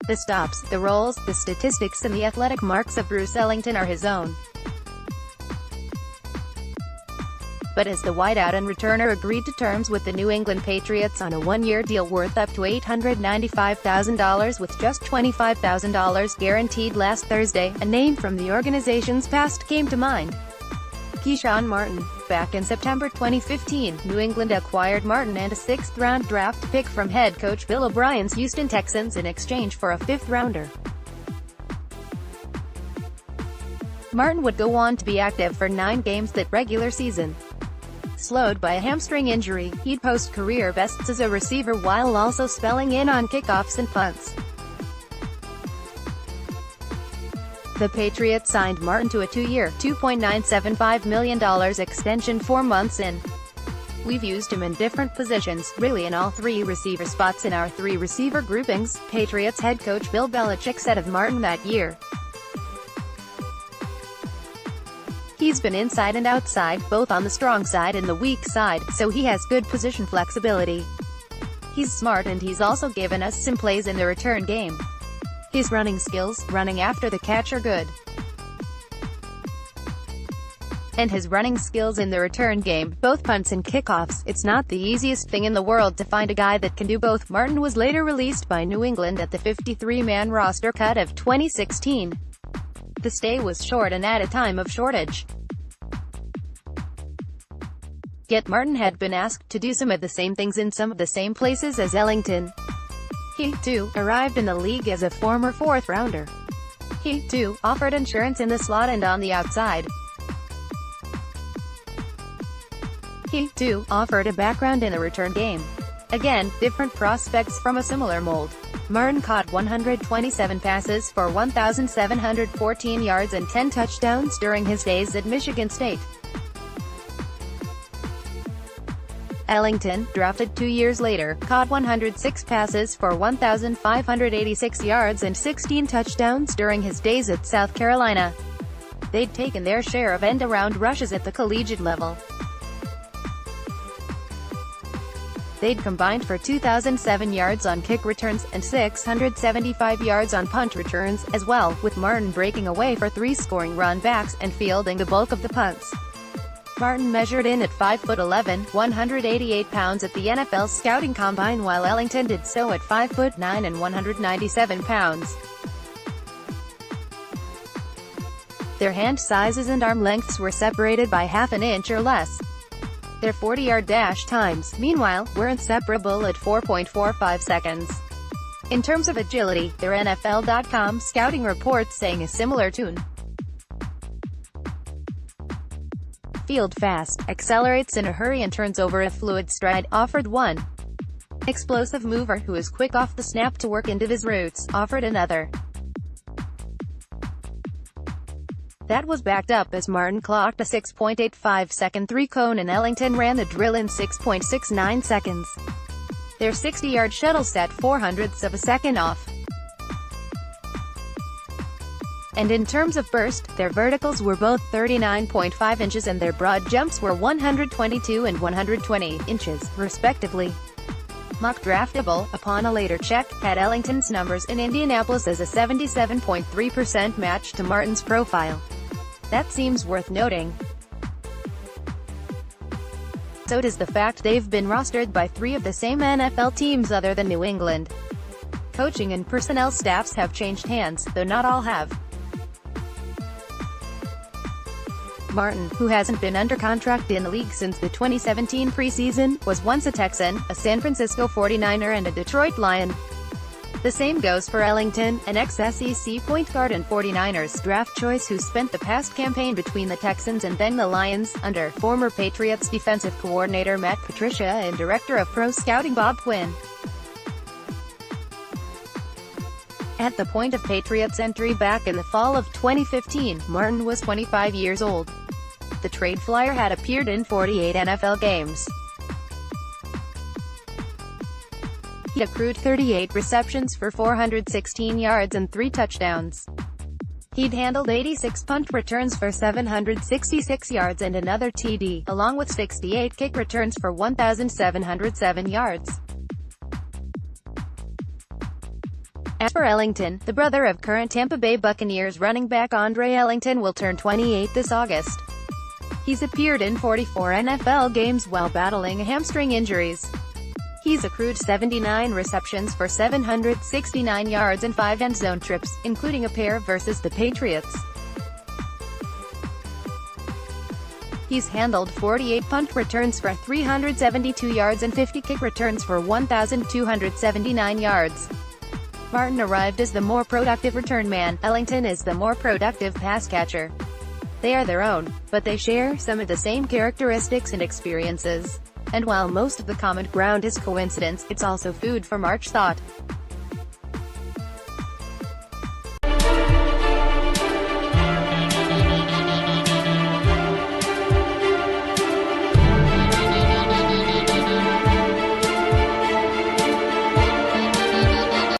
The stops, the rolls, the statistics and the athletic marks of Bruce Ellington are his own. But as the wideout and returner agreed to terms with the New England Patriots on a one-year deal worth up to $895,000 with just $25,000 guaranteed last Thursday, a name from the organization's past came to mind. Keshawn Martin. Back in September 2015, New England acquired Martin and a sixth-round draft pick from head coach Bill O'Brien's Houston Texans in exchange for a fifth-rounder. Martin would go on to be active for 9 games that regular season. Slowed by a hamstring injury, he'd post career bests as a receiver while also spelling in on kickoffs and punts. The Patriots signed Martin to a 2-year, $2.975 million extension 4 months in. "We've used him in different positions, really in all 3 receiver spots in our 3 receiver groupings," Patriots head coach Bill Belichick said of Martin that year. "He's been inside and outside, both on the strong side and the weak side, so he has good position flexibility. He's smart and he's also given us some plays in the return game. His running skills, running after the catch, are good. And his running skills in the return game, both punts and kickoffs, it's not the easiest thing in the world to find a guy that can do both." Martin was later released by New England at the 53-man roster cut of 2016. The stay was short and at a time of shortage. Yet Martin had been asked to do some of the same things in some of the same places as Ellington. He, too, arrived in the league as a former 4th-rounder. He, too, offered insurance in the slot and on the outside. He, too, offered a background in the return game. Again, different prospects from a similar mold. Martin caught 127 passes for 1,714 yards and 10 touchdowns during his days at Michigan State. Ellington, drafted 2 years later, caught 106 passes for 1,586 yards and 16 touchdowns during his days at South Carolina. They'd taken their share of end-around rushes at the collegiate level. They'd combined for 2,007 yards on kick returns, and 675 yards on punt returns, as well, with Martin breaking away for 3 scoring run backs, and fielding the bulk of the punts. Martin measured in at 5'11", 188 pounds at the NFL Scouting Combine, while Ellington did so at 5'9" and 197 pounds. Their hand sizes and arm lengths were separated by half an inch or less. Their 40-yard dash times, meanwhile, were inseparable at 4.45 seconds. In terms of agility, their NFL.com scouting report sang a similar tune. "Field fast, accelerates in a hurry and turns over a fluid stride," offered one. "Explosive mover who is quick off the snap to work into his routes," offered another. That was backed up as Martin clocked a 6.85-second 3-cone and Ellington ran the drill in 6.69 seconds. Their 60-yard shuttle set 0.04 of a second off. And in terms of burst, their verticals were both 39.5 inches and their broad jumps were 122 and 120 inches, respectively. Mock Draftable, upon a later check, had Ellington's numbers in Indianapolis as a 77.3% match to Martin's profile. That seems worth noting. So does the fact they've been rostered by 3 of the same NFL teams other than New England. Coaching and personnel staffs have changed hands, though not all have. Martin, who hasn't been under contract in the league since the 2017 preseason, was once a Texan, a San Francisco 49er and a Detroit Lion. The same goes for Ellington, an ex-SEC point guard and 49ers draft choice who spent the past campaign between the Texans and then the Lions, under former Patriots defensive coordinator Matt Patricia and director of pro scouting Bob Quinn. At the point of Patriots' entry back in the fall of 2015, Martin was 25 years old. The trade flyer had appeared in 48 NFL games. He accrued 38 receptions for 416 yards and 3 touchdowns. He'd handled 86 punt returns for 766 yards and another TD, along with 68 kick returns for 1,707 yards. As for Ellington, the brother of current Tampa Bay Buccaneers running back Andre Ellington will turn 28 this August. He's appeared in 44 NFL games while battling hamstring injuries. He's accrued 79 receptions for 769 yards and 5 end-zone trips, including a pair versus the Patriots. He's handled 48 punt returns for 372 yards and 50 kick returns for 1,279 yards. Martin arrived as the more productive return man, Ellington is the more productive pass catcher. They are their own, but they share some of the same characteristics and experiences. And while most of the common ground is coincidence, it's also food for March thought.